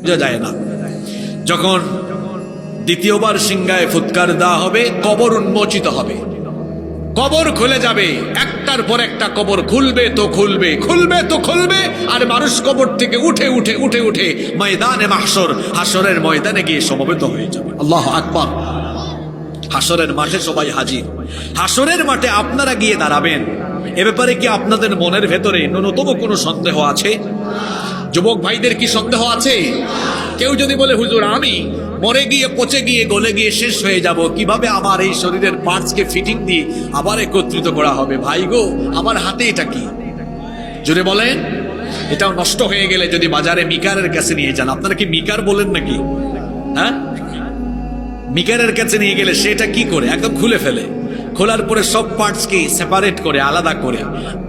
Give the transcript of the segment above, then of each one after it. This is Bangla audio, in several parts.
বোঝা যায় না। যখন দ্বিতীয়বার সিংহায় ফুৎকার দেওয়া হবে, কবর উন্মোচিত হবে, কবর খুলে যাবে, একটার পর একটা কবর খুলবে তো খুলবে, খুলবে তো খুলবে, আর মানুষ কবর থেকে উঠে উঠে উঠে উঠে ময়দানে মাহশর, হাসরের ময়দানে গিয়ে সমবেত হয়ে যাবে। আল্লাহু আকবার। হাসরের মাঠে সবাই হাজির। হাসরের মাঠে আপনারা গিয়ে দাঁড়াবেন। এ ব্যাপারে কি আপনাদের মনের ভেতরে ন্যূনতম কোনো সন্দেহ আছে? যুবক ভাইদের কি সন্দেহ আছে? কেউ যদি বলে হুজুর আমি মরে গিয়ে পচে গিয়ে গলে গিয়ে শেষ হয়ে যাব, কিভাবে আমার এই শরীরের পার্টসকে ফিটিং দিয়ে আবার একত্রিত করা হবে? ভাই গো, আমার হাতে এটা কি? জোরে বলেন। এটাও নষ্ট হয়ে গেলে যদি বাজারে মিকারের কাছে নিয়ে যান, আপনারা কি মিকার বলেন নাকি? হ্যাঁ, মিকারের কাছে নিয়ে গেলে সেটা কি করে? একদম খুলে ফেলে, খোলার পরে সব পার্টসকে সেপারেট করে, আলাদা করে।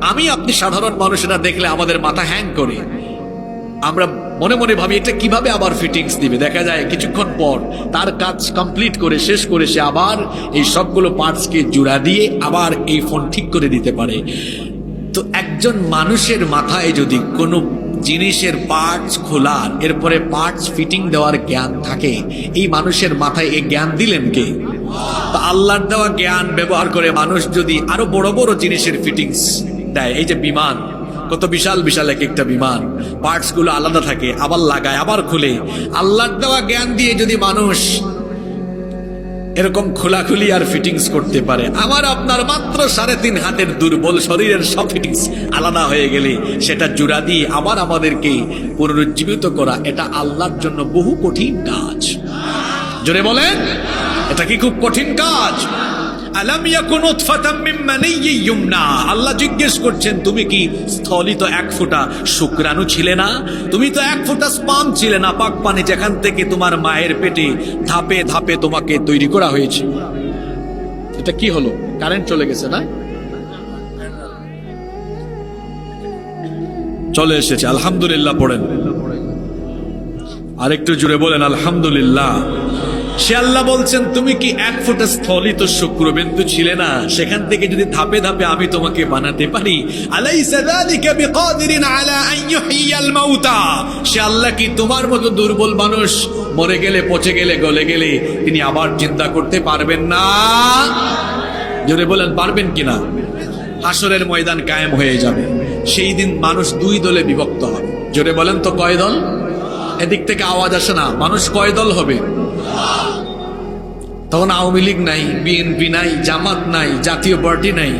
আমি আপনি সাধারণ মানুষেরা দেখলে আমাদের মাথা হ্যাং করে, আমরা মনে মনে ভাবি এটা কিভাবে আবার ফিটিংস দিবে। দেখা যায় কিছুক্ষণ পর তার কাজ কমপ্লিট করে শেষ করে সে আবার এই সবগুলো পার্টসকে জোড়া দিয়ে আবার এই ফোন ঠিক করে দিতে পারে। তো একজন মানুষের মাথায় যদি কোনো জিনিসের পার্টস খোলার, এরপরে পার্টস ফিটিং দেওয়ার জ্ঞান থাকে, এই মানুষের মাথায় এই জ্ঞান দিলেন কে? তো আল্লাহর দেওয়া জ্ঞান ব্যবহার করে মানুষ যদি আরো বড় বড় জিনিসের ফিটিংস দেয়, এই যে বিমান, কত বিশাল বিশাল এক একটা বিমান, পার্টস গুলো আলাদা থাকে, আবার লাগায় আবার খুলে, আল্লাহর দেওয়া জ্ঞান দিয়ে যদি মানুষ এরকম খোলাখুলি আর ফিটিংস করতে পারে, আমার আপনার মাত্র 3.5 হাতের দুর্বল শরীরের সব ফিটিংস আলাদা হয়ে গেলে সেটা জোড়া দিয়ে আবার আমাদেরকে পুনরুজ্জীবিত করা, এটা আল্লাহর জন্য বহু কঠিন কাজ। জোরে বলেন, এটা কি খুব কঠিন কাজ? আলাম ইয়াকুন উতফাতাম মিন মানিয়্যিন ইউমনা। আল্লাহ জিজ্ঞেস করছেন, তুমি কি স্থলিত এক ফোঁটা শুক্রাণু ছিলে না? তুমি তো এক ফোঁটা স্পার্ম ছিলে না, পাক পানি, যেখান থেকে তোমার মায়ের পেটে ধাপে ধাপে তোমাকে তৈরি করা হয়েছে। এটা কি হলো? কারেন্ট চলে গেছে না? চলে এসেছে, আলহামদুলিল্লাহ পড়েন। আরেকটু জুড়ে বলেন আলহামদুলিল্লাহ। সে আল্লাহ বলছেন, তুমি কি এক ফোঁটা স্থলিত শুক্রবিন্দু ছিলে না? সেখান থেকে যদি ধাপে ধাপে আমি তোমাকে বানাতে পারি, আলাইসা যালিকা বিকাদিরিন আলা আন ইউহইয়াল মাউতা। সে আল্লাহ কি তোমার মতো দুর্বল মানুষ মরে গেলে, পচে গেলে, গলে গেলে তিনি আবার চিন্তা করতে পারবেন না? জোরে বলেন, পারবেন কিনা? হাসরের ময়দান কায়েম হয়ে যাবে, সেই দিন মানুষ 2 দলে বিভক্ত হবে। জোরে বলেন তো কয় দল? এদিক থেকে আওয়াজ আসে না। মানুষ কয় দল হবে? তখন আওয়ামী লীগ নাই, বিএনপি নাই, জামাত নাই, জাতীয় পার্টি নাই,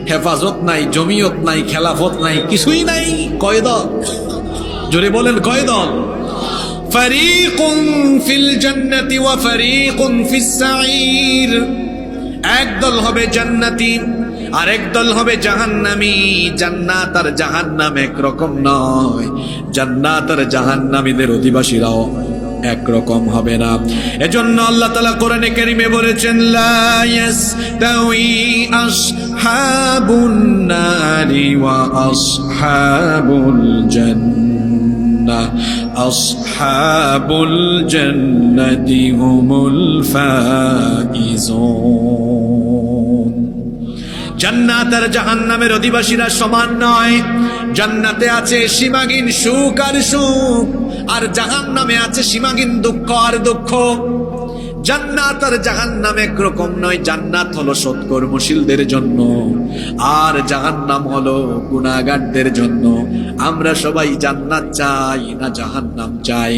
হেফাজত নাই, জমিয়ত নাই, খেলাফত নাই, কিছুই নাই। কয় দল? জোরে বলেন, কয় দল? ফারীকুন ফিল জান্নাতি ওয়া ফারীকুন ফিস সাঈর। এক দল হবে জান্নাতি, আর এক দল হবে জাহান্নামী। জান্নাত আর জাহান্নাম একরকম নয়। জান্নাত আর জাহান্নামীদের অধিবাসীরাও একরকম হবে না। এজন্য আল্লাহ তাআলা কোরআনে কারীমে বলেছেন, লা ইয়াস্তাউই আসহাবুন নারি ওয়া আসহাবুল জান্নাহ, আসহাবুল জান্নাতি হুমুল ফাইজুন। জান্নাত আর জাহান্নামের অধিবাসীরা সমান নয়। জান্নাতে আছে সীমাহীন সুখ আর সুখ, আর জাহান্নামে আছে সীমাহীন দুঃখ আর দুঃখ। জান্নাত আর জাহান্নাম একরকম নয়। জান্নাত হলো সৎকর্মশীলদের জন্য, আর জাহান্নাম হলো গুনাহগারদের জন্য। আমরা সবাই জান্নাত চাই না জাহান্নাম চাই?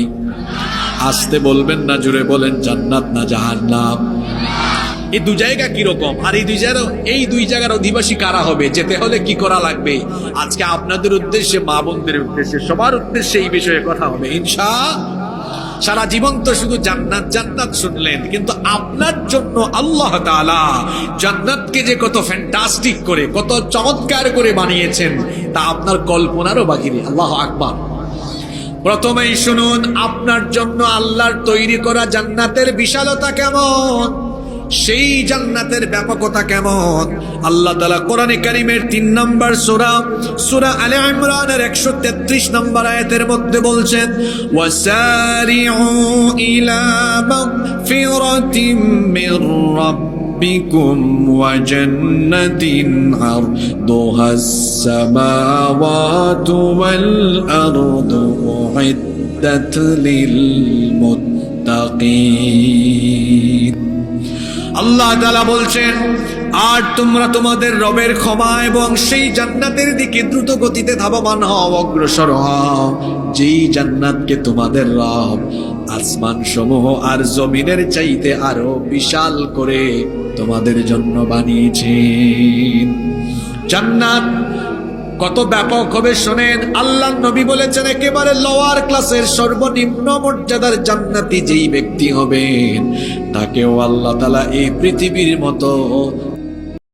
আসতে বলবেন না, জুড়ে বলেন, জান্নাত না জাহান্নাম? এই 2 জায়গা কিরকম? আর এই দুই জায়গার অধিবাসী কারা হবে? যেতে হলে কি করা লাগবে? আজকে আপনাদের উদ্দেশ্যে, মা বোনদের উদ্দেশ্যে, সবার উদ্দেশ্যে এই বিষয়ে কথা হবে ইনশাআল্লাহ। সারা জীবন তো শুধু জান্নাত জান্নাত শুনলেন, কিন্তু আপনার জন্য আল্লাহ তাআলা জান্নাতকে যে কত ফ্যান্টাস্টিক করে, কত চমৎকার করে বানিয়েছেন, তা আপনার কল্পনারও বাহিরে। আল্লাহু আকবার। প্রথমেই শুনুন, আপনার জন্য আল্লাহর তৈরি করা জান্নাতের বিশালতা কেমন, সেই জান্নাতের ব্যাপকতা কেমন। আল্লাহ তাআলা কোরআনে কারীমের 3 নম্বর সূরা আলে ইমরানের 133 নম্বর আয়াতের মধ্যে বলছেন, ওয়াসারিউ ইলা মাগফিরাতিম মির রাব্বিকুম ওয়া জান্নাতিন আরদুহাস সামাওয়াতু ওয়াল আরদু উইদ্দাত লিল মুত্তাকিন। আল্লাহ তাআলা বলছেন, আর তোমরা তোমাদের রবের ক্ষমা এবং সেই জান্নাতের দিকে দ্রুত গতিতে ধাবমান হও, অগ্রসর হও, যেই জান্নাতকে তোমাদের রব আসমান সমূহ আর জমিনের চাইতে আরো বিশাল করে তোমাদের জন্য বানিয়েছেন। জান্নাত কত ব্যাপক হবে শোনেন। আল্লাহ নবী বলেছেন, একেবারে লোয়ার ক্লাসের সর্বনিম্ন মর্যাদার জান্নাতি যেই ব্যক্তি হবেন, তাকেও আল্লাহ তাআলা এই পৃথিবীর মতো